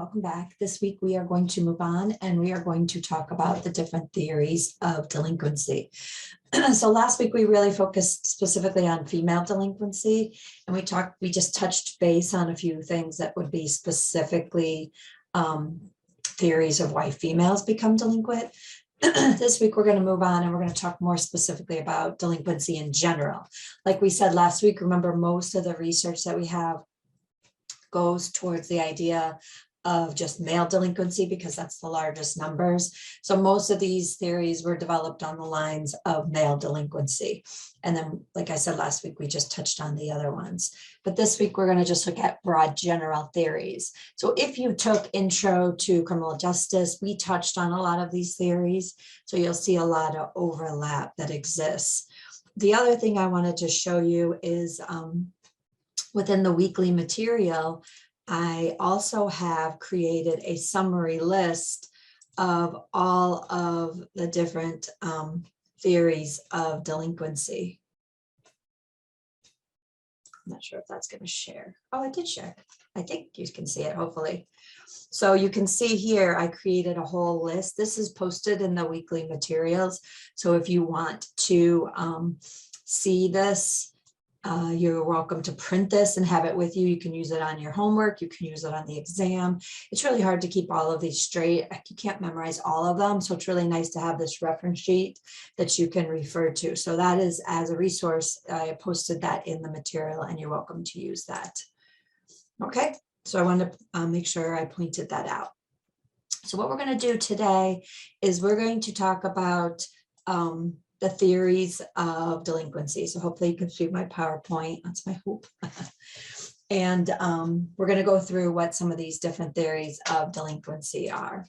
welcome back. This week we are going to move on and we are going to talk about the different theories of delinquency. So last week we really focused specifically on female delinquency, and we just touched base on a few things that would be specifically theories of why females become delinquent. This week we're going to move on and we're going to talk more specifically about delinquency in general. Like we said last week, remember most of the research that we have goes towards the idea of just male delinquency because that's the largest numbers. So most of these theories were developed on the lines of male delinquency. And then, like I said last week, we just touched on the other ones. But this week, we're going to just look at broad general theories. So if you took Intro to Criminal Justice, we touched on a lot of these theories. So you'll see a lot of overlap that exists. The other thing I wanted to show you is within the weekly material, I also have created a summary list of all of the different theories of delinquency. I'm not sure if that's going to share. Oh, I did share. I think you can see it, hopefully. So you can see here, I created a whole list. This is posted in the weekly materials. So if you want to see this, you're welcome to print this and have it with you. You can use it on your homework. You can use it on the exam. It's really hard to keep all of these straight. You can't memorize all of them. So it's really nice to have this reference sheet that you can refer to. So that is as a resource. I posted that in the material and you're welcome to use that. Okay, so I wanted to make sure I pointed that out. So what we're going to do today is we're going to talk about the theories of delinquency. So hopefully you can see my PowerPoint. That's my hope. And we're going to go through what some of these different theories of delinquency are.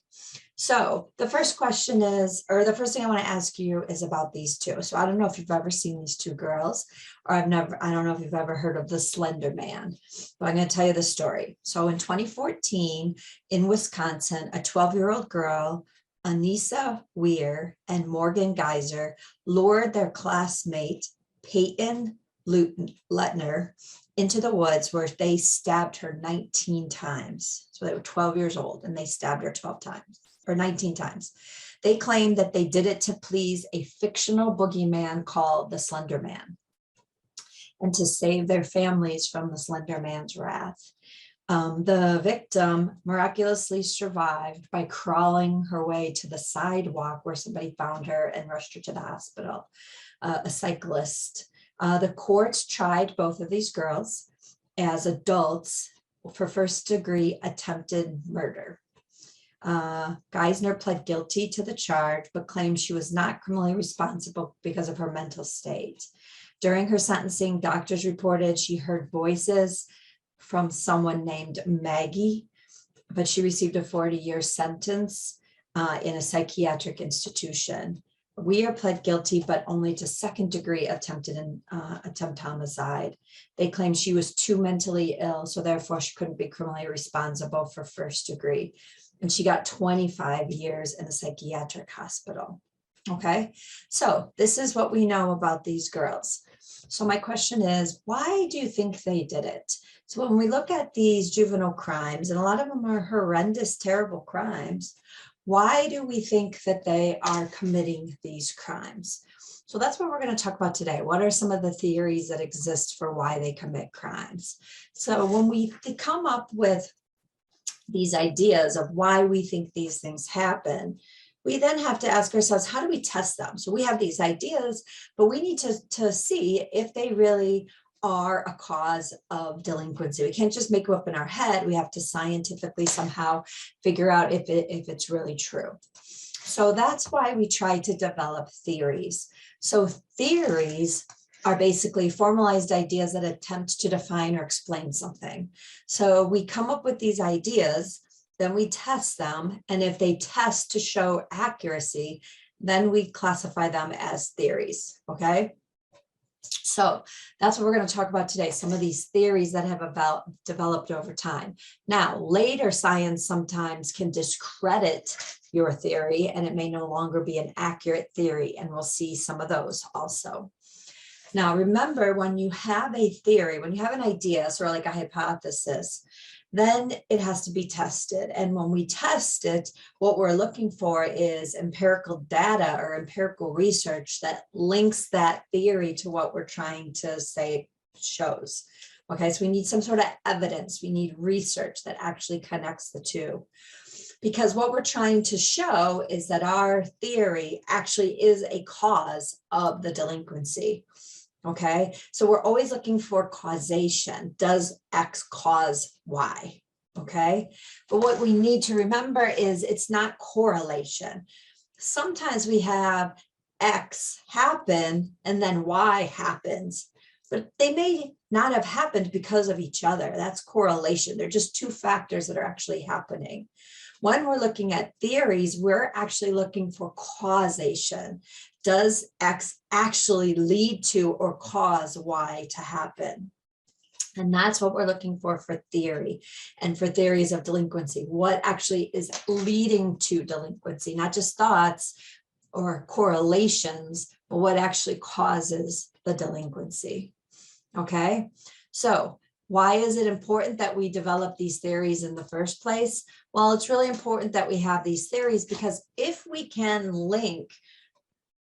So the first question is, or the first thing I want to ask you is about these two. So I don't know if you've ever seen these two girls, or I don't know if you've ever heard of the Slender Man, but I'm going to tell you the story. So in 2014 in Wisconsin, a 12-year-old girl, Anissa Weir and Morgan Geyser, lured their classmate Peyton Lettner into the woods where they stabbed her 19 times. So they were 12 years old and they stabbed her 12 times or 19 times. They claimed that they did it to please a fictional boogeyman called the Slender Man and to save their families from the Slender Man's wrath. The victim miraculously survived by crawling her way to the sidewalk where somebody found her and rushed her to the hospital, a cyclist. The courts tried both of these girls as adults for first-degree attempted murder. Geisner pled guilty to the charge, but claimed she was not criminally responsible because of her mental state. During her sentencing, doctors reported she heard voices from someone named Maggie, but she received a 40-year sentence in a psychiatric institution. Weir pled guilty, but only to second-degree attempt homicide. They claimed she was too mentally ill, so therefore she couldn't be criminally responsible for first degree. And she got 25 years in a psychiatric hospital. Okay, so this is what we know about these girls. So my question is, why do you think they did it? So when we look at these juvenile crimes, and a lot of them are horrendous, terrible crimes, why do we think that they are committing these crimes? So that's what we're going to talk about today. What are some of the theories that exist for why they commit crimes? So when we come up with these ideas of why we think these things happen, we then have to ask ourselves, how do we test them? So we have these ideas, but we need to see if they really are a cause of delinquency. We can't just make them up in our head. We have to scientifically somehow figure out if it's really true. So that's why we try to develop theories. So theories are basically formalized ideas that attempt to define or explain something. So we come up with these ideas, then we test them, and if they test to show accuracy, then we classify them as theories, okay? So that's what we're going to talk about today, some of these theories that have developed over time. Now, later science sometimes can discredit your theory, and it may no longer be an accurate theory, and we'll see some of those also. Now, remember, when you have a theory, when you have an idea, sort of like a hypothesis, Then it has to be tested. And when we test it, what we're looking for is empirical data or empirical research that links that theory to what we're trying to say shows. Okay, so we need some sort of evidence. We need research that actually connects the two. Because what we're trying to show is that our theory actually is a cause of the delinquency. Okay, so we're always looking for causation. Does X cause Y? Okay, but what we need to remember is it's not correlation. Sometimes we have X happen and then Y happens, but they may not have happened because of each other. That's correlation. They're just two factors that are actually happening. When we're looking at theories, we're actually looking for causation. Does X actually lead to or cause Y to happen? And that's what we're looking for theory and for theories of delinquency. What actually is leading to delinquency, not just thoughts or correlations, but what actually causes the delinquency. Okay, so why is it important that we develop these theories in the first place? Well, it's really important that we have these theories because if we can link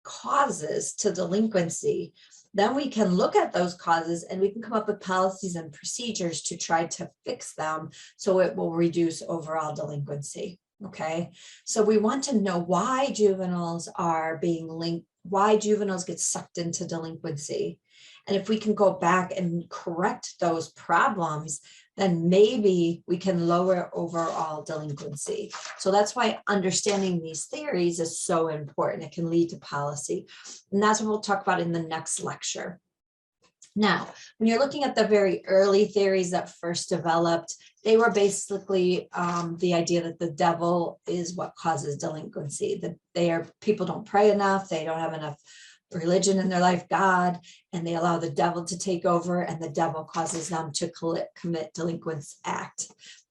causes to delinquency, then we can look at those causes and we can come up with policies and procedures to try to fix them so it will reduce overall delinquency. Okay, so we want to know why juveniles are being linked, why juveniles get sucked into delinquency. And if we can go back and correct those problems, then maybe we can lower overall delinquency. So that's why understanding these theories is so important. It can lead to policy. And that's what we'll talk about in the next lecture. Now, when you're looking at the very early theories that first developed, they were basically the idea that the devil is what causes delinquency, that people don't pray enough, they don't have enough religion in their life, God, and they allow the devil to take over, and the devil causes them to commit delinquents act.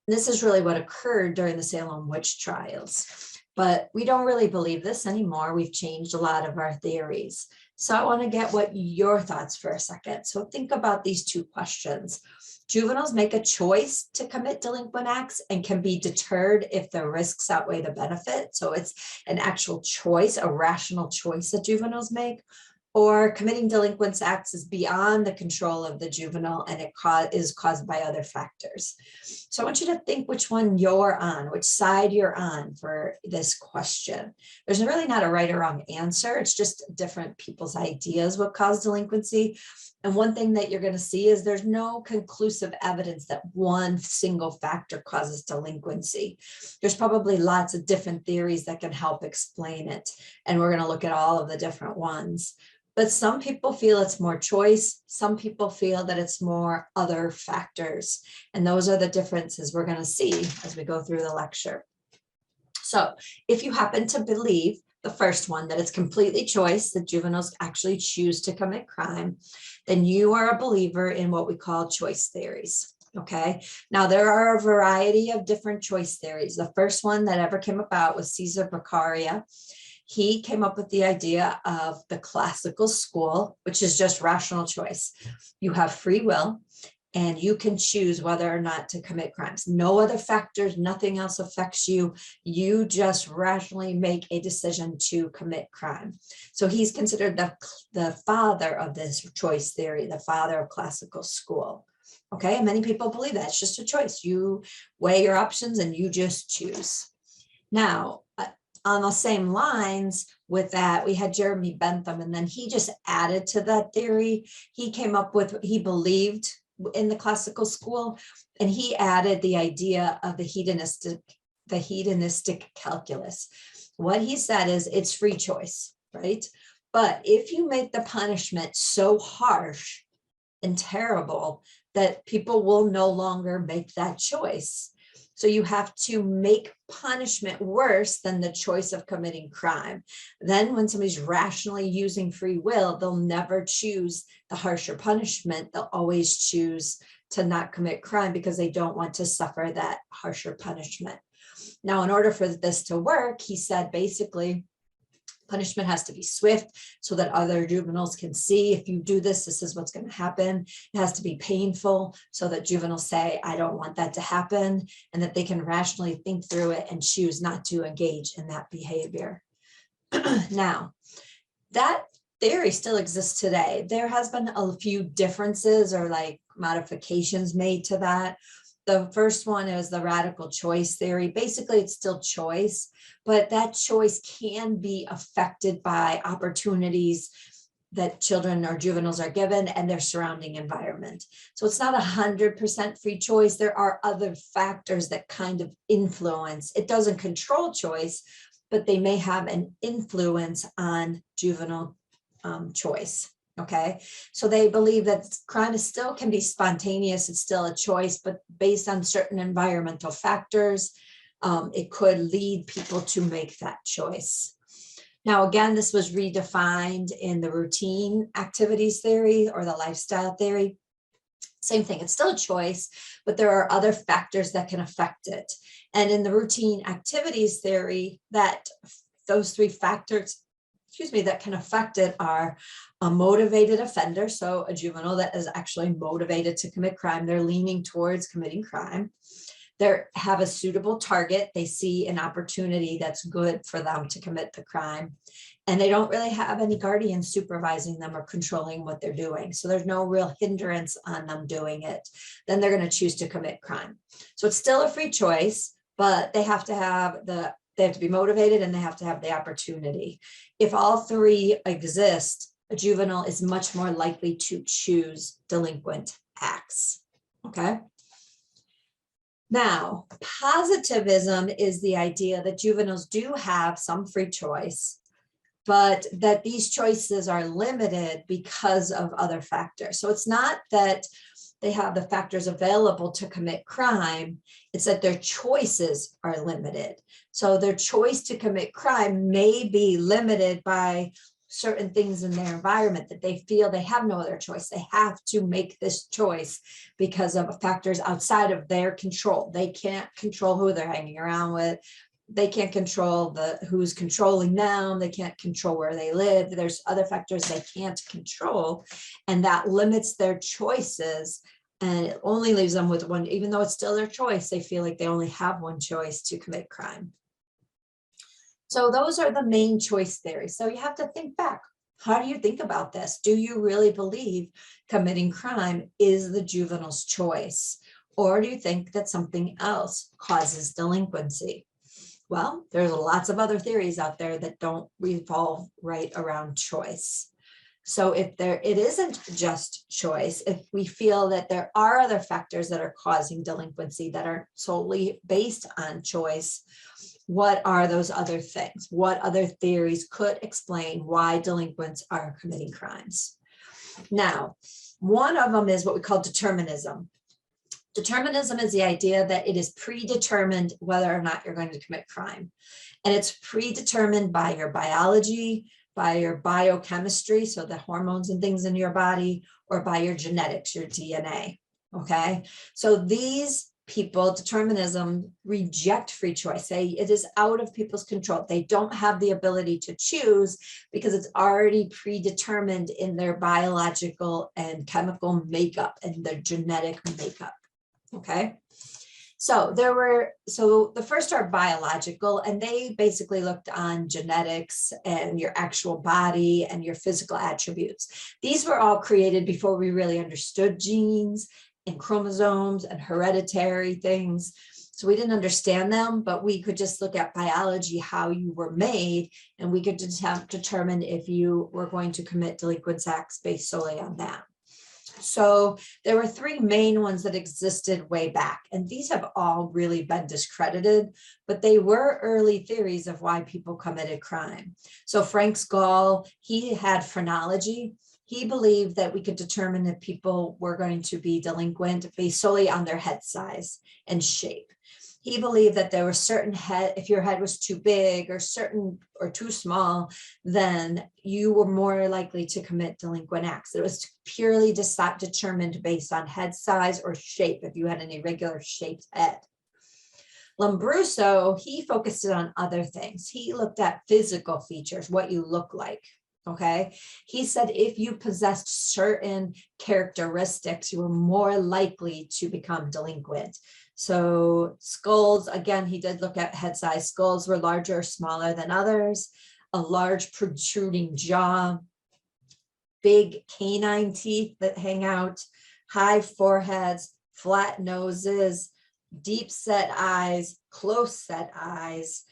And this is really what occurred during the Salem witch trials. But we don't really believe this anymore. We've changed a lot of our theories. So I want to get what your thoughts for a second. So think about these two questions. Juveniles make a choice to commit delinquent acts and can be deterred if the risks outweigh the benefit. So it's an actual choice, a rational choice that juveniles make, or committing delinquent acts is beyond the control of the juvenile and it is caused by other factors. So I want you to think which one you're on, which side you're on for this question. There's really not a right or wrong answer. It's just different people's ideas what cause delinquency. And one thing that you're going to see is there's no conclusive evidence that one single factor causes delinquency. There's probably lots of different theories that can help explain it. And we're going to look at all of the different ones. But some people feel it's more choice. Some people feel that it's more other factors. And those are the differences we're going to see as we go through the lecture. So if you happen to believe the first one, that it's completely choice, that juveniles actually choose to commit crime, then you are a believer in what we call choice theories. Okay, now there are a variety of different choice theories. The first one that ever came about was Cesar Beccaria. He came up with the idea of the classical school, which is just rational choice. You have free will and you can choose whether or not to commit crimes. No other factors, nothing else affects you. You just rationally make a decision to commit crime. So he's considered the father of this choice theory, the father of classical school. Okay, and many people believe that it's just a choice. You weigh your options and you just choose. Now, on the same lines with that, we had Jeremy Bentham, and then he just added to that theory. He came up with, he believed in the classical school, and he added the idea of the hedonistic calculus. What he said is it's free choice, right? But if you make the punishment so harsh and terrible that people will no longer make that choice. So you have to make punishment worse than the choice of committing crime. Then when somebody's rationally using free will, they'll never choose the harsher punishment. They'll always choose to not commit crime because they don't want to suffer that harsher punishment. Now, in order for this to work, he said basically Punishment has to be swift so that other juveniles can see, if you do this, this is what's going to happen. It has to be painful so that juveniles say, I don't want that to happen, and that they can rationally think through it and choose not to engage in that behavior. Now, that theory still exists today. There has been a few differences or like modifications made to that. The first one is the radical choice theory. Basically, it's still choice, but that choice can be affected by opportunities that children or juveniles are given and their surrounding environment. So it's not 100% free choice. There are other factors that kind of influence. It doesn't control choice, but they may have an influence on juvenile choice. Okay, so they believe that crime is still can be spontaneous, it's still a choice, but based on certain environmental factors, it could lead people to make that choice. Now, again, this was redefined in the routine activities theory or the lifestyle theory. Same thing, it's still a choice, but there are other factors that can affect it. And in the routine activities theory, that those three factors, that can affect it are a motivated offender, so a juvenile that is actually motivated to commit crime, they're leaning towards committing crime. They have a suitable target, they see an opportunity that's good for them to commit the crime, and they don't really have any guardian supervising them or controlling what they're doing. So there's no real hindrance on them doing it. Then they're going to choose to commit crime. So it's still a free choice, but they have to be motivated and they have to have the opportunity. If all three exist, a juvenile is much more likely to choose delinquent acts. Okay. Now, positivism is the idea that juveniles do have some free choice, but that these choices are limited because of other factors. So it's not that they have the factors available to commit crime, it's that their choices are limited. So their choice to commit crime may be limited by certain things in their environment that they feel they have no other choice. They have to make this choice because of factors outside of their control. They can't control who they're hanging around with. They can't control who's controlling them. They can't control where they live. There's other factors they can't control, and that limits their choices. And it only leaves them with one, even though it's still their choice, they feel like they only have one choice to commit crime. So those are the main choice theories. So you have to think back. How do you think about this? Do you really believe committing crime is the juvenile's choice? Or do you think that something else causes delinquency? Well, there's lots of other theories out there that don't revolve right around choice. So if it isn't just choice, if we feel that there are other factors that are causing delinquency that are solely based on choice, what are those other things? What other theories could explain why delinquents are committing crimes? Now, one of them is what we call determinism. Determinism is the idea that it is predetermined whether or not you're going to commit crime. And it's predetermined by your biology, by your biochemistry, so the hormones and things in your body, or by your genetics, your DNA. Okay, so these people, determinism, reject free choice. Say it is out of people's control. They don't have the ability to choose because it's already predetermined in their biological and chemical makeup and their genetic makeup. Okay, so the first are biological, and they basically looked on genetics and your actual body and your physical attributes. These were all created before we really understood genes and chromosomes and hereditary things. So we didn't understand them, but we could just look at biology, how you were made, and we could determine if you were going to commit delinquent acts based solely on that. So there were three main ones that existed way back, and these have all really been discredited, but they were early theories of why people committed crime. So Frank Gall, he had phrenology. He believed that we could determine if people were going to be delinquent based solely on their head size and shape. He believed that there were certain if your head was too big or too small, then you were more likely to commit delinquent acts. It was purely determined based on head size or shape, if you had an irregular shaped head. Lombroso, he focused it on other things. He looked at physical features, what you look like. Okay. He said if you possessed certain characteristics, you were more likely to become delinquent. So skulls, again, he did look at head size. Skulls were larger or smaller than others, a large protruding jaw, big canine teeth that hang out, high foreheads, flat noses, deep set eyes, close set eyes,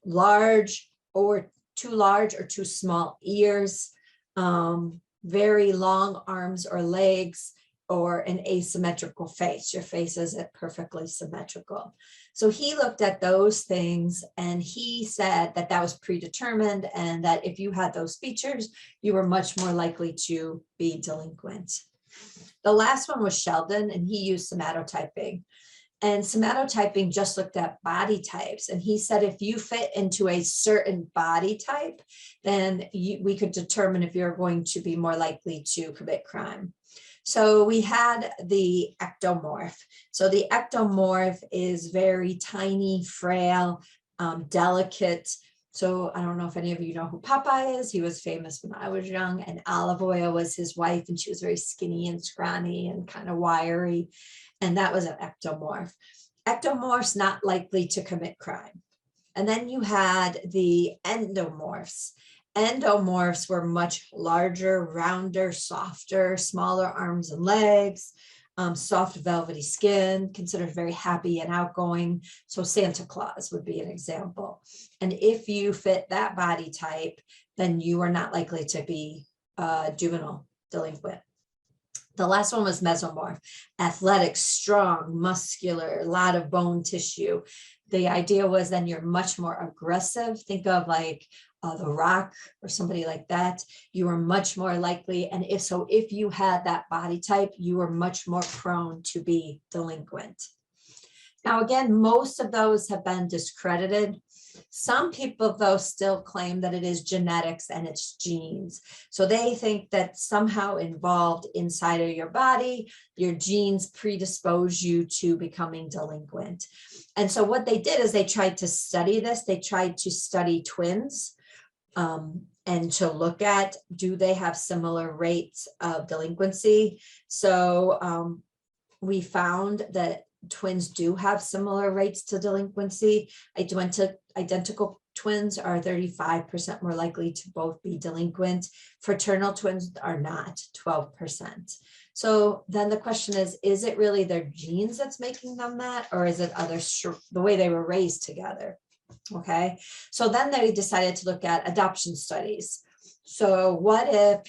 large or too large or too small ears, very long arms or legs, or an asymmetrical face. Your face isn't perfectly symmetrical. So he looked at those things and he said that that was predetermined and that if you had those features, you were much more likely to be delinquent. The last one was Sheldon, and he used somatotyping. And somatotyping just looked at body types. And he said, if you fit into a certain body type, then we could determine if you're going to be more likely to commit crime. So we had the ectomorph. So the ectomorph is very tiny, frail, delicate. So I don't know if any of you know who Popeye is. He was famous when I was young, and Olive Oyl was his wife, and she was very skinny and scrawny and kind of wiry. And that was an ectomorph. Ectomorphs not likely to commit crime. And then you had the endomorphs. Endomorphs were much larger, rounder, softer, smaller arms and legs, soft velvety skin, considered very happy and outgoing. So Santa Claus would be an example. And if you fit that body type, then you are not likely to be juvenile delinquent. The last one was mesomorph, athletic, strong, muscular, a lot of bone tissue. The idea was then you're much more aggressive. Think of like The Rock or somebody like that. You are much more likely. And if you had that body type, you were much more prone to be delinquent. Now, again, most of those have been discredited. Some people, though, still claim that it is genetics and it's genes. So they think that somehow involved inside of your body, your genes predispose you to becoming delinquent. And so what they did is they tried to study this. They tried to study twins and to look at, do they have similar rates of delinquency? So we found that twins do have similar rates to delinquency. Identical twins are 35% more likely to both be delinquent. Fraternal twins are not, 12%. So then the question is it really their genes that's making them that, or is it the way they were raised together? Okay, so then they decided to look at adoption studies. So what if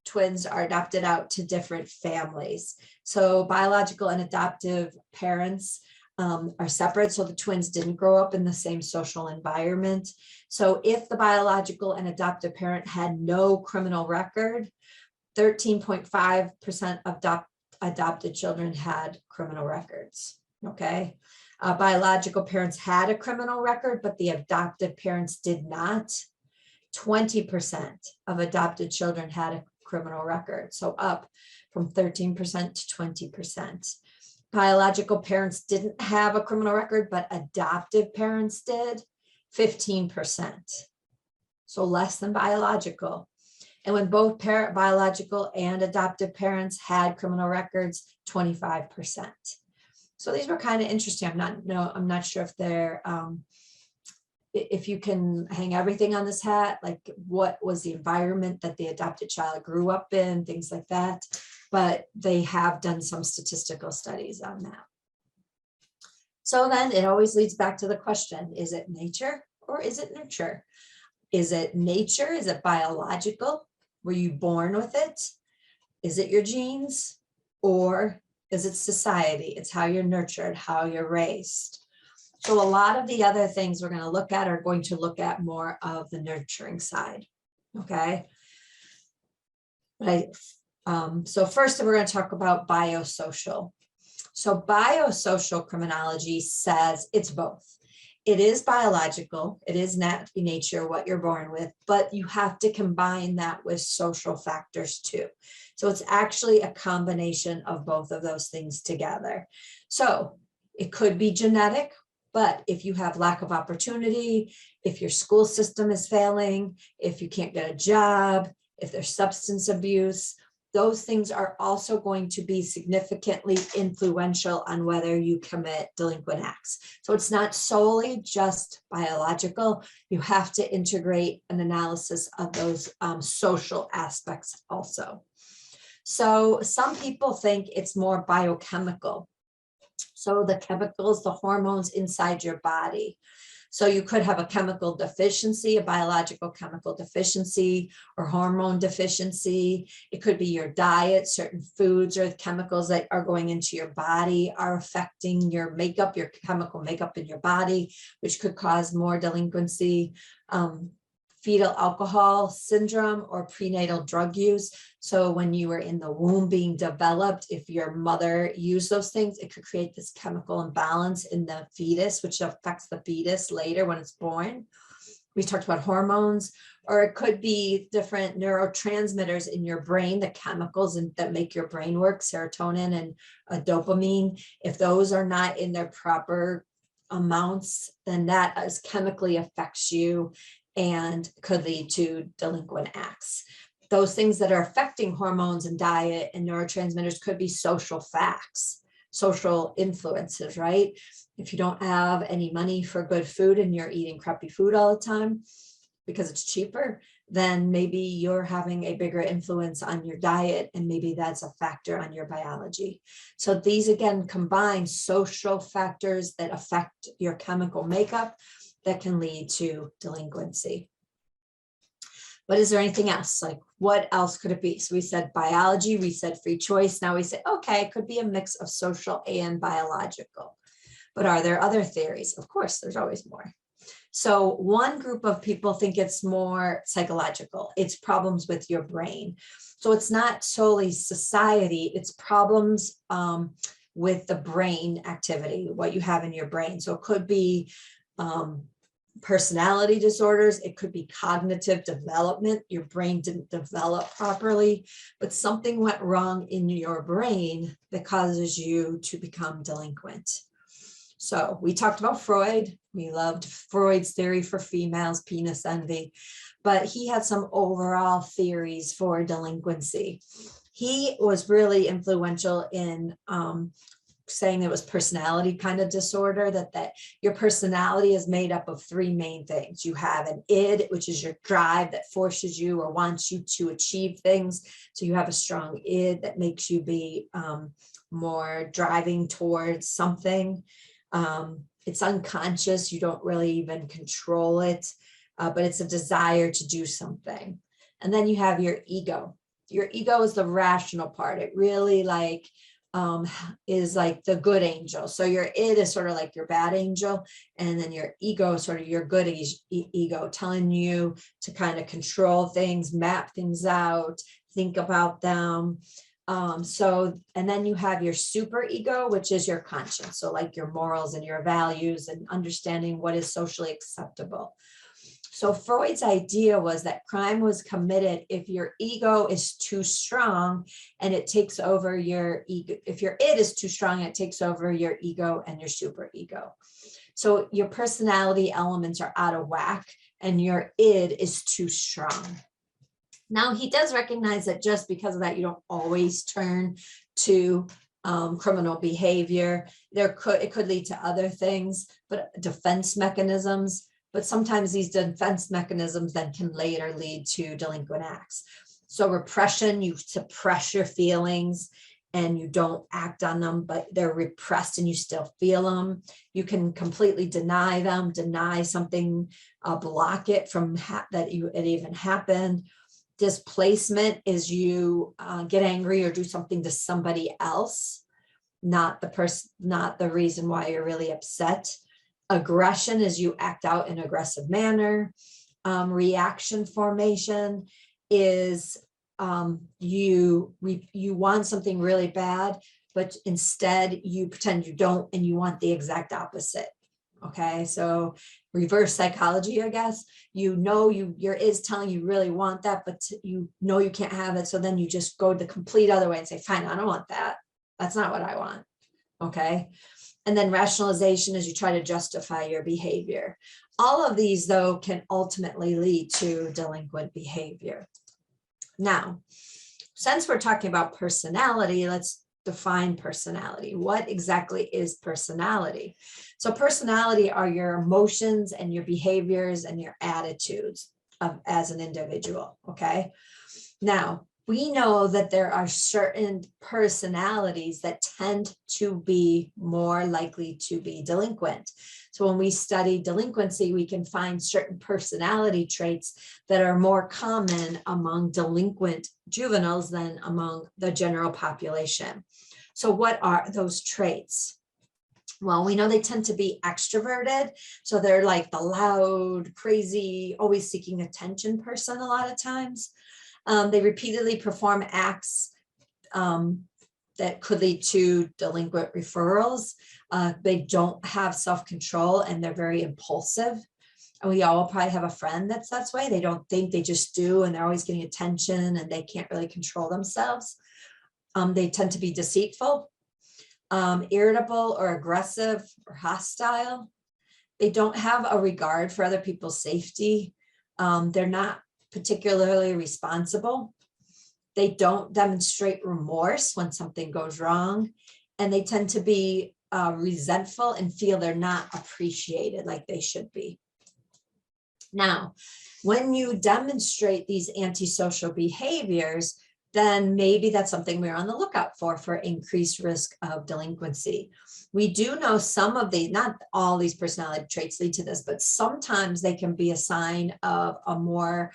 twins are adopted out to different families? So biological and adoptive parents are separate. So the twins didn't grow up in the same social environment. So if the biological and adoptive parent had no criminal record, 13.5% of adopted children had criminal records. Okay. Biological parents had a criminal record, but the adoptive parents did not. 20% of adopted children had a criminal record. So up from 13% to 20%. Biological parents didn't have a criminal record, but adoptive parents did, 15%. So less than biological. And when both biological and adoptive parents had criminal records, 25%. So these were kind of interesting. I'm not sure if they're, if you can hang everything on this hat, like what was the environment that the adopted child grew up in, things like that. But they have done some statistical studies on that. So then it always leads back to the question, is it nature or is it nurture? Is it nature? Is it biological? Were you born with it? Is it your genes? Or is it society? It's how you're nurtured, how you're raised. So a lot of the other things we're going to look at are going to look at more of the nurturing side. Okay. So first we're going to talk about biosocial. So biosocial criminology says it's both. It is biological, it is nature, what you're born with, but you have to combine that with social factors too. So it's actually a combination of both of those things together. So it could be genetic But if you have lack of opportunity, if your school system is failing, if you can't get a job, if there's substance abuse, those things are also going to be significantly influential on whether you commit delinquent acts. So it's not solely just biological. You have to integrate an analysis of those social aspects also. So some people think it's more biochemical. So the chemicals, the hormones inside your body. So you could have a chemical deficiency, a biological chemical deficiency, or hormone deficiency. It could be your diet, certain foods or chemicals that are going into your body are affecting your makeup, your chemical makeup in your body, which could cause more delinquency. Fetal alcohol syndrome or prenatal drug use. So when you were in the womb being developed, if your mother used those things, it could create this chemical imbalance in the fetus, which affects the fetus later when it's born. We talked about hormones, or it could be different neurotransmitters in your brain, the chemicals that make your brain work, serotonin and dopamine. If those are not in their proper amounts, then that chemically affects you and could lead to delinquent acts. Those things that are affecting hormones and diet and neurotransmitters could be social facts, social influences, right? If you don't have any money for good food and you're eating crappy food all the time because it's cheaper, then maybe you're having a bigger influence on your diet, and maybe that's a factor on your biology. So these again combine social factors that affect your chemical makeup that can lead to delinquency. But is there anything else? Like, what else could it be? So we said biology, we said free choice. Now we say, okay, it could be a mix of social and biological. But are there other theories? Of course, there's always more. So one group of people think it's more psychological. It's problems with your brain. So it's not solely society, it's problems with the brain activity, what you have in your brain. So it could be personality disorders, it could be cognitive development, your brain didn't develop properly, but something went wrong in your brain that causes you to become delinquent. So we talked about Freud. We loved Freud's theory for females, penis envy, but he had some overall theories for delinquency. He was really influential in saying it was personality kind of disorder, that your personality is made up of three main things. You have an id, which is your drive that forces you or wants you to achieve things. So you have a strong id that makes you be more driving towards something. It's unconscious. You don't really even control it, but it's a desire to do something. And then you have your ego. Your ego is the rational part. It really is like the good angel. So your id is sort of like your bad angel, and then your ego is sort of your good ego, telling you to kind of control things, map things out, think about them. And then you have your super ego, which is your conscience. So like your morals and your values and understanding what is socially acceptable. So Freud's idea was that crime was committed if your ego is too strong and it takes over your ego. If your id is too strong, it takes over your ego and your super ego. So your personality elements are out of whack and your id is too strong. Now he does recognize that just because of that, you don't always turn to criminal behavior. It could lead to other things, but defense mechanisms. But sometimes these defense mechanisms then can later lead to delinquent acts. So repression, you suppress your feelings and you don't act on them, but they're repressed and you still feel them. You can completely deny them, deny something, block it from it even happened. Displacement is you get angry or do something to somebody else, not the reason why you're really upset. Aggression is you act out in an aggressive manner. Reaction formation is you want something really bad, but instead you pretend you don't and you want the exact opposite. Okay, so reverse psychology, I guess. Your is telling you really want that, but you know you can't have it. So then you just go the complete other way and say, fine, I don't want that. That's not what I want. Okay. And then rationalization is you try to justify your behavior. All of these, though, can ultimately lead to delinquent behavior. Now, since we're talking about personality, let's define personality. What exactly is personality? So personality are your emotions and your behaviors and your attitudes as an individual, okay? Now, we know that there are certain personalities that tend to be more likely to be delinquent. So when we study delinquency, we can find certain personality traits that are more common among delinquent juveniles than among the general population. So what are those traits? Well, we know they tend to be extroverted. So they're like the loud, crazy, always seeking attention person a lot of times. They repeatedly perform acts that could lead to delinquent referrals. They don't have self-control and they're very impulsive. And we all probably have a friend that's that way. They don't think, they just do, and they're always getting attention and they can't really control themselves. They tend to be deceitful, irritable or aggressive or hostile. They don't have a regard for other people's safety. They're not particularly responsible. They don't demonstrate remorse when something goes wrong, and they tend to be resentful and feel they're not appreciated like they should be. Now, when you demonstrate these antisocial behaviors, then maybe that's something we're on the lookout for increased risk of delinquency. We do know some of the, not all these personality traits lead to this, but sometimes they can be a sign of a more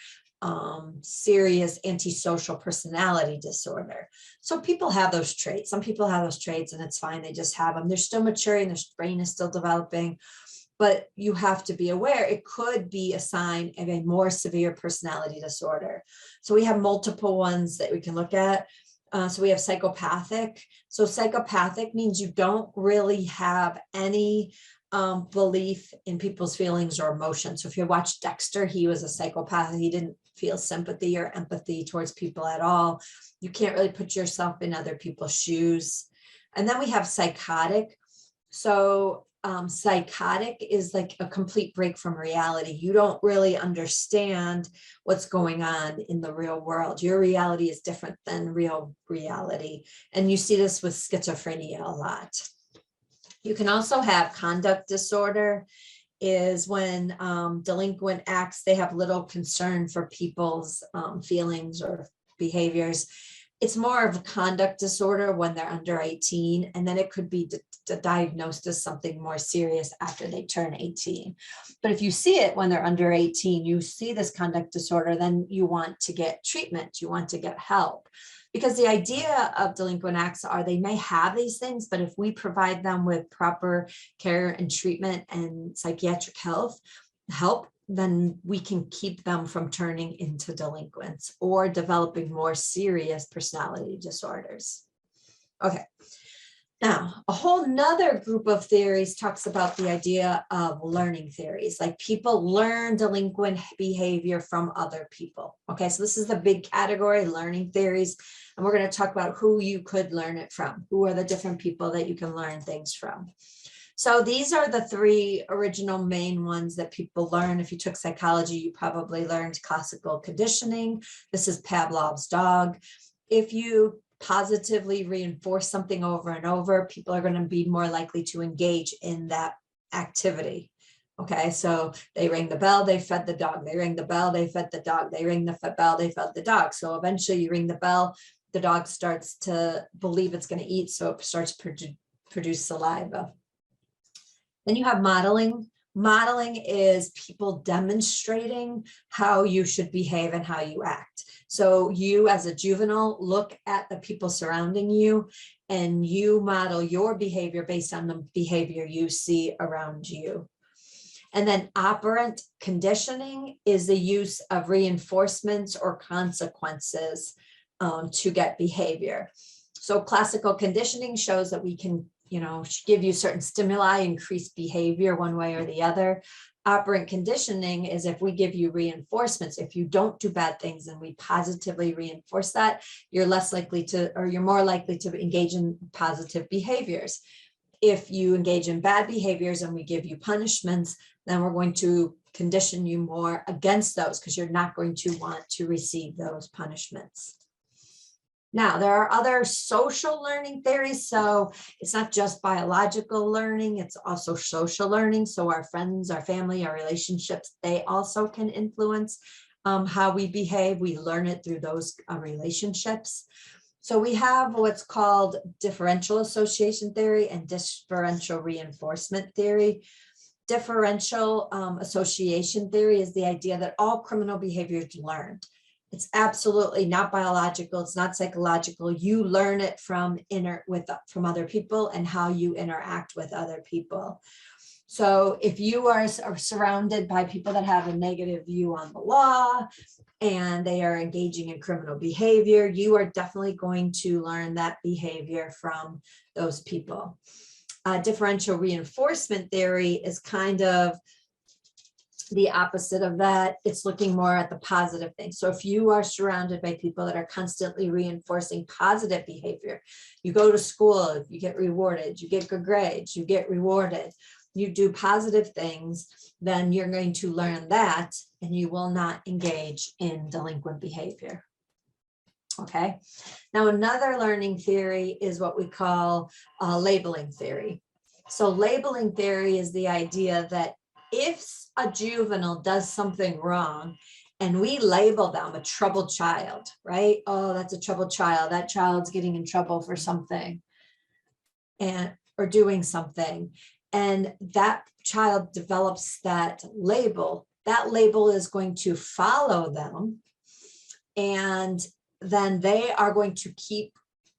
serious antisocial personality disorder. So people have those traits. Some people have those traits and it's fine. They just have them. They're still maturing. Their brain is still developing. But you have to be aware it could be a sign of a more severe personality disorder. So we have multiple ones that we can look at. So we have psychopathic. So psychopathic means you don't really have any belief in people's feelings or emotions. So if you watch Dexter, he was a psychopath. He didn't feel sympathy or empathy towards people at all. You can't really put yourself in other people's shoes. And then we have psychotic. So psychotic is like a complete break from reality. You don't really understand what's going on in the real world. Your reality is different than real reality. And you see this with schizophrenia a lot. You can also have conduct disorder, is when delinquent acts, they have little concern for people's feelings or behaviors. It's more of a conduct disorder when they're under 18, and then it could be diagnosed as something more serious after they turn 18. But if you see it when they're under 18, you see this conduct disorder, then you want to get treatment, you want to get help. Because the idea of delinquent acts are they may have these things, but if we provide them with proper care and treatment and psychiatric help, then we can keep them from turning into delinquents or developing more serious personality disorders. Okay. Now, a whole nother group of theories talks about the idea of learning theories, like people learn delinquent behavior from other people. Okay, so this is the big category, learning theories, and we're going to talk about who you could learn it from. Who are the different people that you can learn things from? So these are the three original main ones that people learn. If you took psychology, you probably learned classical conditioning. This is Pavlov's dog. If you positively reinforce something over and over, people are going to be more likely to engage in that activity. Okay, so they rang the bell, they fed the dog. They rang the bell, they fed the dog. They ring the bell, they fed the dog. So eventually you ring the bell, the dog starts to believe it's going to eat, so it starts to produce saliva. Then you have modeling. Modeling is people demonstrating how you should behave and how you act. So you as a juvenile look at the people surrounding you and you model your behavior based on the behavior you see around you. And then operant conditioning is the use of reinforcements or consequences to get behavior. So classical conditioning shows that we can, give you certain stimuli, increase behavior one way or the other. Operant conditioning is if we give you reinforcements, if you don't do bad things and we positively reinforce that, you're less likely to, or you're more likely to engage in positive behaviors. if you engage in bad behaviors and we give you punishments, then we're going to condition you more against those because you're not going to want to receive those punishments. Now, there are other social learning theories. So it's not just biological learning, it's also social learning. So our friends, our family, our relationships, they also can influence how we behave. We learn it through those relationships. So we have what's called differential association theory and differential reinforcement theory. Differential association theory is the idea that all criminal behavior is learned. It's absolutely not biological. It's not psychological. You learn it from other people and how you interact with other people. So if you are surrounded by people that have a negative view on the law and they are engaging in criminal behavior, you are definitely going to learn that behavior from those people. Differential reinforcement theory is kind of the opposite of that. It's looking more at the positive things. So if you are surrounded by people that are constantly reinforcing positive behavior, you go to school, you get rewarded, you get good grades, you get rewarded, you do positive things, then you're going to learn that and you will not engage in delinquent behavior. Okay. Now, another learning theory is what we call labeling theory. So labeling theory is the idea that if a juvenile does something wrong and we label them a troubled child, right? Oh, that's a troubled child. That child's getting in trouble for something or doing something. And that child develops that label is going to follow them. And then they are going to keep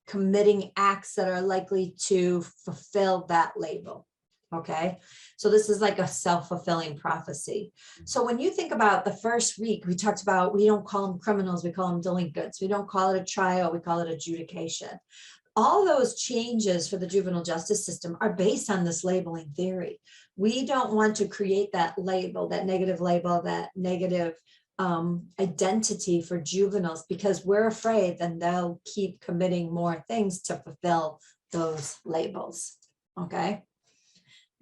committing acts that are likely to fulfill that label. Okay, so this is like a self-fulfilling prophecy. So when you think about the first week, we talked about, we don't call them criminals, we call them delinquents. We don't call it a trial, we call it adjudication. All those changes for the juvenile justice system are based on this labeling theory. We don't want to create that label, that negative identity for juveniles because we're afraid then they'll keep committing more things to fulfill those labels. Okay.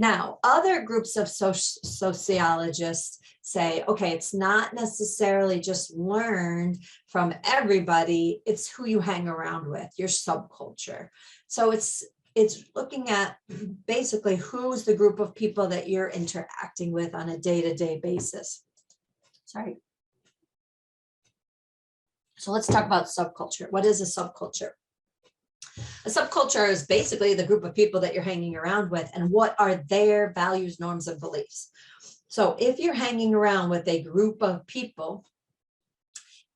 Now, other groups of sociologists say, okay, it's not necessarily just learned from everybody, it's who you hang around with, your subculture. So it's looking at basically who's the group of people that you're interacting with on a day-to-day basis. Sorry. So let's talk about subculture. What is a subculture? A subculture is basically the group of people that you're hanging around with and what are their values, norms, and beliefs. So if you're hanging around with a group of people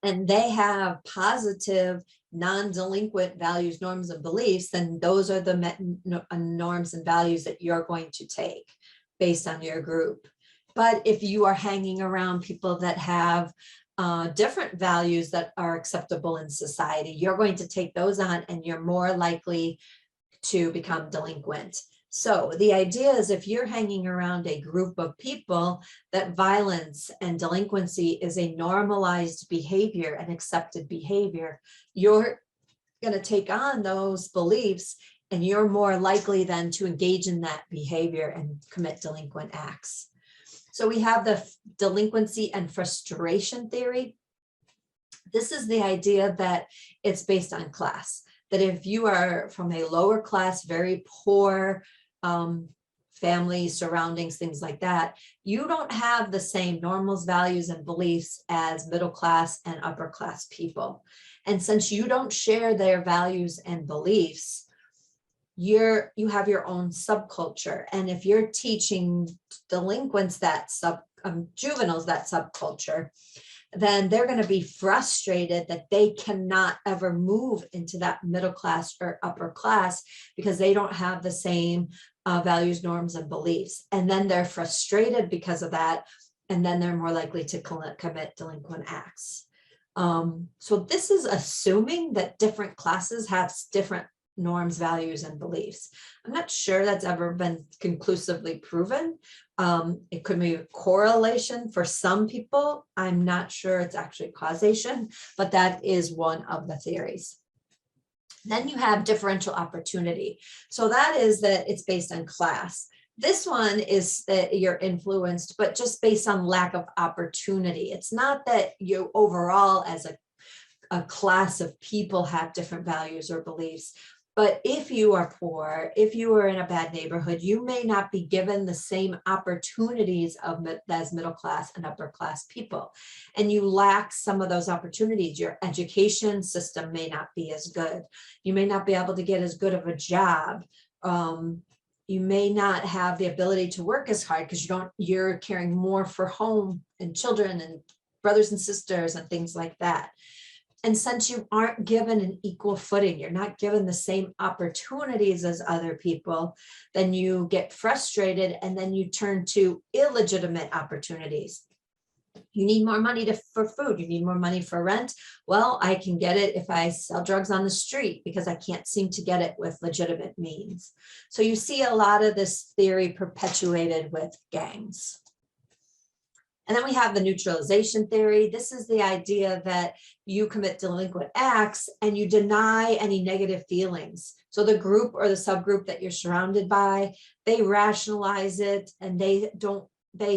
and they have positive, non-delinquent values, norms, and beliefs, then those are the norms and values that you're going to take based on your group. But if you are hanging around people that have different values that are acceptable in society, you're going to take those on and you're more likely to become delinquent. So the idea is if you're hanging around a group of people that violence and delinquency is a normalized behavior and accepted behavior, you're going to take on those beliefs and you're more likely then to engage in that behavior and commit delinquent acts. So we have the delinquency and frustration theory. This is the idea that it's based on class, that if you are from a lower class, very poor family surroundings, things like that, you don't have the same normals, values, and beliefs as middle class and upper class people. And since you don't share their values and beliefs, you have your own subculture. And if you're teaching delinquents juveniles that subculture, then they're going to be frustrated that they cannot ever move into that middle class or upper class because they don't have the same values, norms, and beliefs. And then they're frustrated because of that. And then they're more likely to commit delinquent acts. So this is assuming that different classes have different norms, values, and beliefs. I'm not sure that's ever been conclusively proven. It could be a correlation for some people. I'm not sure it's actually causation, but that is one of the theories. Then you have differential opportunity. So that is that it's based on class. This one is that you're influenced, but just based on lack of opportunity. It's not that you overall as a class of people have different values or beliefs. But if you are poor, if you are in a bad neighborhood, you may not be given the same opportunities as middle class and upper class people. And you lack some of those opportunities. Your education system may not be as good. You may not be able to get as good of a job. You may not have the ability to work as hard because you're caring more for home and children and brothers and sisters and things like that. And since you aren't given an equal footing, you're not given the same opportunities as other people, then you get frustrated and then you turn to illegitimate opportunities. You need more money for food. You need more money for rent. Well, I can get it if I sell drugs on the street because I can't seem to get it with legitimate means. So you see a lot of this theory perpetuated with gangs. And then we have the neutralization theory. This is the idea that you commit delinquent acts and you deny any negative feelings. So the group or the subgroup that you're surrounded by, they rationalize it and they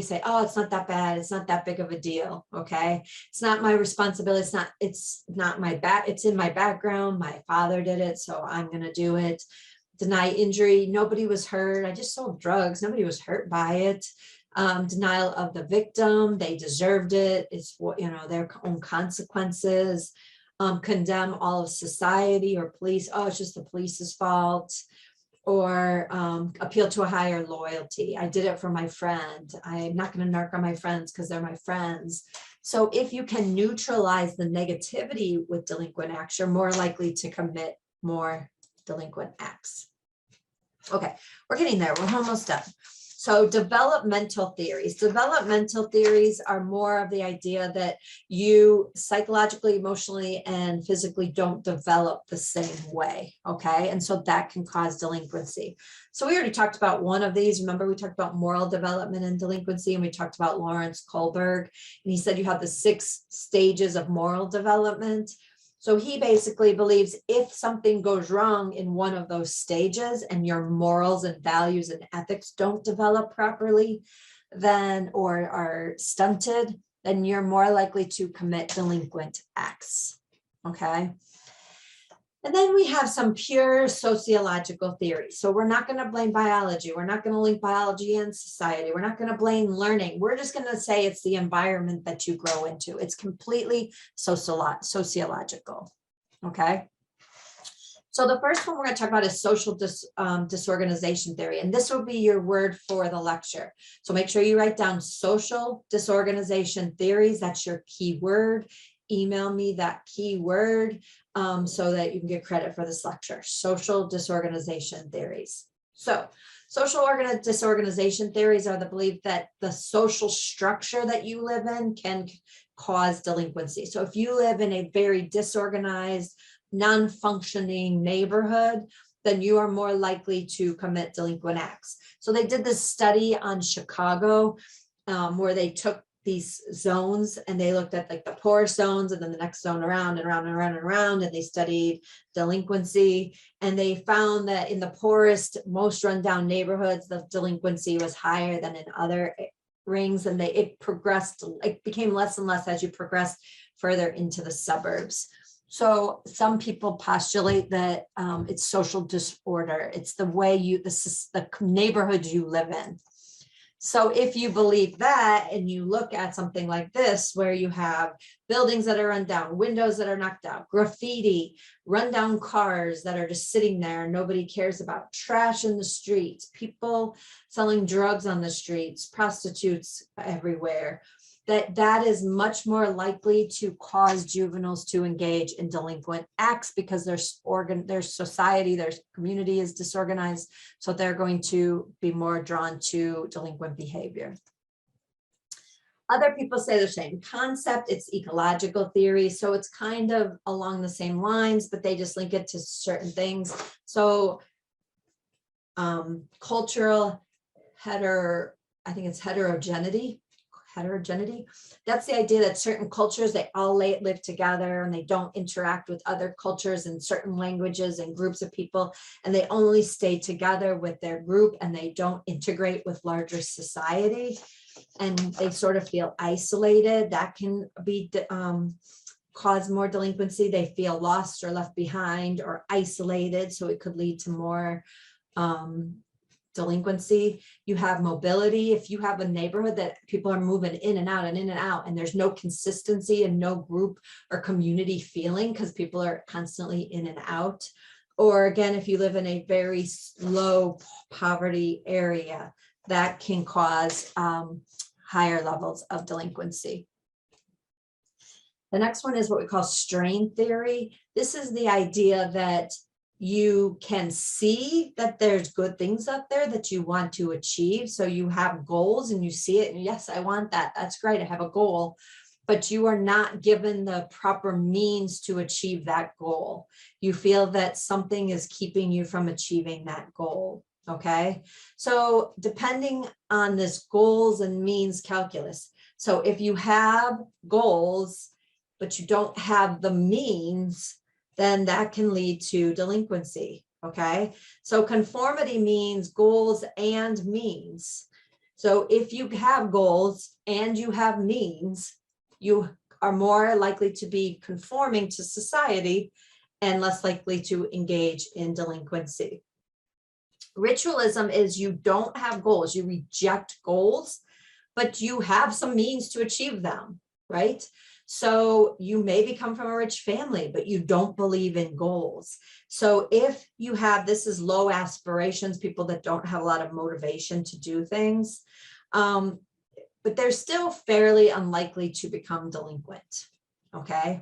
say, oh, it's not that bad. It's not that big of a deal. Okay. It's not my responsibility. It's not my it's in my background. My father did it, so I'm going to do it. Deny injury. Nobody was hurt. I just sold drugs. Nobody was hurt by it. Denial of the victim, they deserved it, it's what, their own consequences. Condemn all of society or police, oh, it's just the police's fault. Or appeal to a higher loyalty. I did it for my friend. I'm not going to narc on my friends because they're my friends. So if you can neutralize the negativity with delinquent acts, you're more likely to commit more delinquent acts. Okay, we're getting there. We're almost done. So developmental theories. Developmental theories are more of the idea that you psychologically, emotionally, and physically don't develop the same way, okay? And so that can cause delinquency. So we already talked about one of these. Remember, we talked about moral development and delinquency, and we talked about Lawrence Kohlberg, and he said you have the 6 stages of moral development. So he basically believes if something goes wrong in one of those stages and your morals and values and ethics don't develop properly, then or are stunted, then you're more likely to commit delinquent acts. Okay. And then we have some pure sociological theories. So we're not going to blame biology. We're not going to link biology and society. We're not going to blame learning. We're just going to say it's the environment that you grow into. It's completely sociological. Okay. So the first one we're going to talk about is social disorganization theory. And this will be your word for the lecture. So make sure you write down social disorganization theories. That's your key word. Email me that keyword so that you can get credit for this lecture. Social disorganization theories. So social disorganization theories are the belief that the social structure that you live in can cause delinquency. So if you live in a very disorganized, non-functioning neighborhood, then you are more likely to commit delinquent acts. So they did this study on Chicago where they took these zones and they looked at like the poorest zones and then the next zone around and around and around and around, and they studied delinquency, and they found that in the poorest, most rundown neighborhoods, the delinquency was higher than in other rings, and it became less and less as you progressed further into the suburbs. So some people postulate that it's social disorder. It's the way the neighborhood you live in. So if you believe that and you look at something like this, where you have buildings that are run down, windows that are knocked out, graffiti, rundown cars that are just sitting there and nobody cares about, trash in the streets, people selling drugs on the streets, prostitutes everywhere, that is much more likely to cause juveniles to engage in delinquent acts because their society, their community is disorganized. So they're going to be more drawn to delinquent behavior. Other people say the same concept. It's ecological theory. So it's kind of along the same lines, but they just link it to certain things. So cultural I think it's heterogeneity. heterogeneity. That's the idea that certain cultures, they all live together and they don't interact with other cultures and certain languages and groups of people, and they only stay together with their group and they don't integrate with larger society, and they sort of feel isolated. That can be cause more delinquency. They feel lost or left behind or isolated, so it could lead to more delinquency. You have mobility. If you have a neighborhood that people are moving in and out and in and out, and there's no consistency and no group or community feeling because people are constantly in and out. Or again, if you live in a very low poverty area, that can cause higher levels of delinquency. The next one is what we call strain theory. This is the idea that you can see that there's good things up there that you want to achieve. So you have goals and you see it, and yes, I want that. That's great. I have a goal, but you are not given the proper means to achieve that goal. You feel that something is keeping you from achieving that goal. Okay. So depending on this goals and means calculus. So if you have goals, but you don't have the means, then that can lead to delinquency. Okay. So conformity means goals and means. So if you have goals and you have means, you are more likely to be conforming to society and less likely to engage in delinquency. Ritualism is you don't have goals, you reject goals, but you have some means to achieve them, right? So you maybe come from a rich family, but you don't believe in goals. So if you have, this is low aspirations, people that don't have a lot of motivation to do things, but they're still fairly unlikely to become delinquent, okay?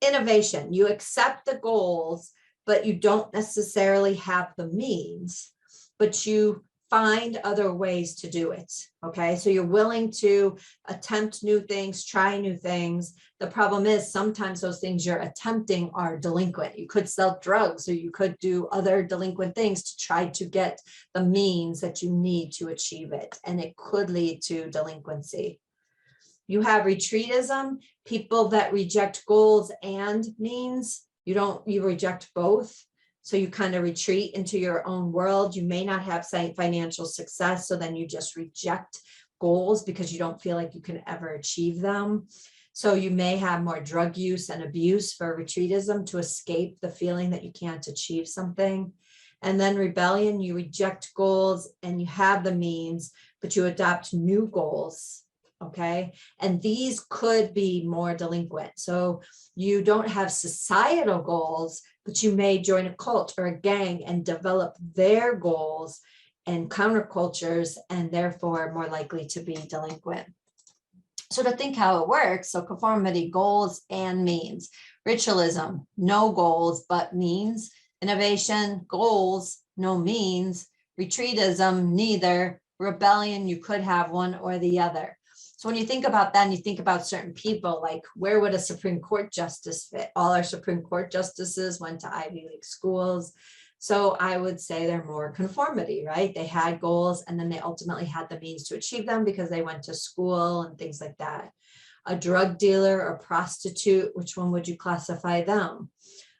Innovation, you accept the goals, but you don't necessarily have the means, but you find other ways to do it, okay? So you're willing to attempt new things, try new things. The problem is sometimes those things you're attempting are delinquent. You could sell drugs, or you could do other delinquent things to try to get the means that you need to achieve it, and it could lead to delinquency. You have retreatism, people that reject goals and means. You reject both. So you kind of retreat into your own world. You may not have financial success, so then you just reject goals because you don't feel like you can ever achieve them. So you may have more drug use and abuse for retreatism to escape the feeling that you can't achieve something. And then rebellion, you reject goals and you have the means, but you adopt new goals. Okay. And these could be more delinquent. So you don't have societal goals, but you may join a cult or a gang and develop their goals and countercultures, and therefore more likely to be delinquent. So to think how it works, so conformity, goals and means. Ritualism, no goals, but means. Innovation, goals, no means. Retreatism, neither. Rebellion, you could have one or the other. So when you think about that and you think about certain people, like where would a Supreme Court justice fit? All our Supreme Court justices went to Ivy League schools. So I would say they're more conformity, right? They had goals and then they ultimately had the means to achieve them because they went to school and things like that. A drug dealer or prostitute, which one would you classify them?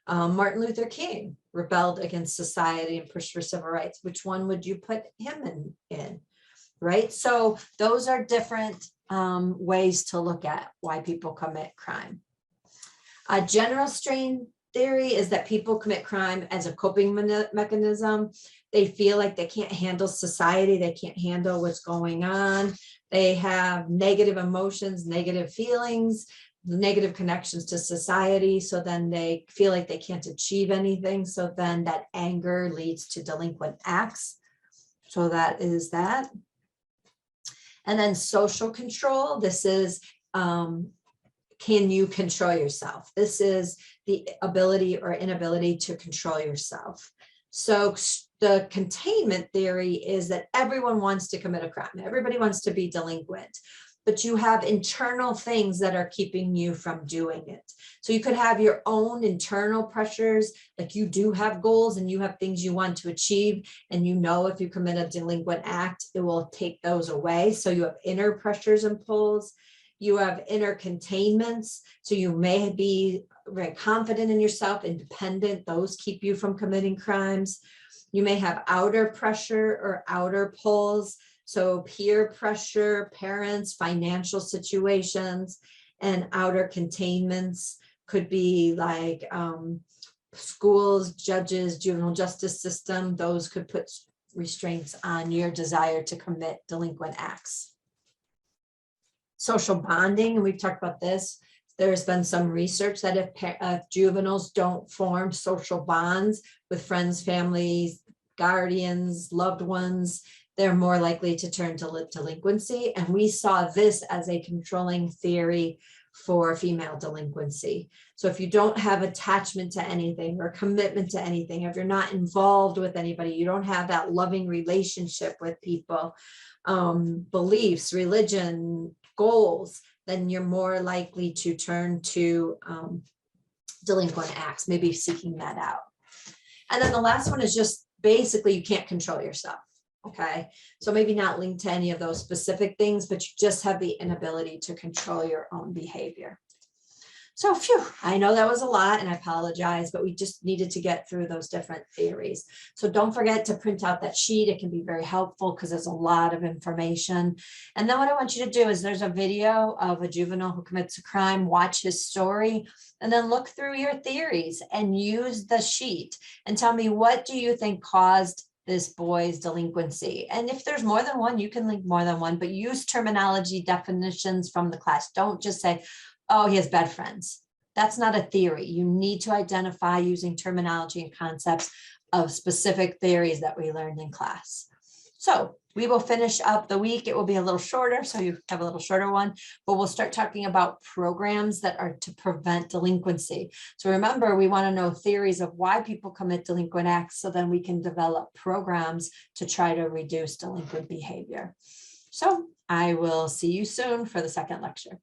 Martin Luther King rebelled against society and pushed for civil rights. Which one would you put him in? Right? So those are different ways to look at why people commit crime. A general strain theory is that people commit crime as a coping mechanism. They feel like they can't handle society. They can't handle what's going on. They have negative emotions, negative feelings, negative connections to society. So then they feel like they can't achieve anything. So then that anger leads to delinquent acts. So that is that. And then social control, this is, can you control yourself? This is the ability or inability to control yourself. So the containment theory is that everyone wants to commit a crime. Everybody wants to be delinquent. but you have internal things that are keeping you from doing it. So you could have your own internal pressures, like you do have goals and you have things you want to achieve, and you know if you commit a delinquent act, it will take those away. So you have inner pressures and pulls. You have inner containments. So you may be very confident in yourself, independent. Those keep you from committing crimes. You may have outer pressure or outer pulls. So peer pressure, parents, financial situations, and outer containments could be like schools, judges, juvenile justice system. Those could put restraints on your desire to commit delinquent acts. Social bonding, and we've talked about this. There's been some research that if juveniles don't form social bonds with friends, families, guardians, loved ones, they're more likely to turn to delinquency. And we saw this as a controlling theory for female delinquency. So if you don't have attachment to anything or commitment to anything, if you're not involved with anybody, you don't have that loving relationship with people, beliefs, religion, goals, then you're more likely to turn to delinquent acts, maybe seeking that out. And then the last one is just basically you can't control yourself. Okay, so maybe not linked to any of those specific things, but you just have the inability to control your own behavior. So phew, I know that was a lot and I apologize, but we just needed to get through those different theories. So don't forget to print out that sheet. It can be very helpful because there's a lot of information. And then what I want you to do is there's a video of a juvenile who commits a crime, watch his story, and then look through your theories and use the sheet and tell me, what do you think caused this boy's delinquency? And if there's more than one, you can link more than one, but use terminology definitions from the class. Don't just say, oh, he has bad friends. That's not a theory. You need to identify using terminology and concepts of specific theories that we learned in class. So we will finish up the week. It will be a little shorter, so you have a little shorter one, but we'll start talking about programs that are to prevent delinquency. So remember, we want to know theories of why people commit delinquent acts, so then we can develop programs to try to reduce delinquent behavior. So I will see you soon for the second lecture.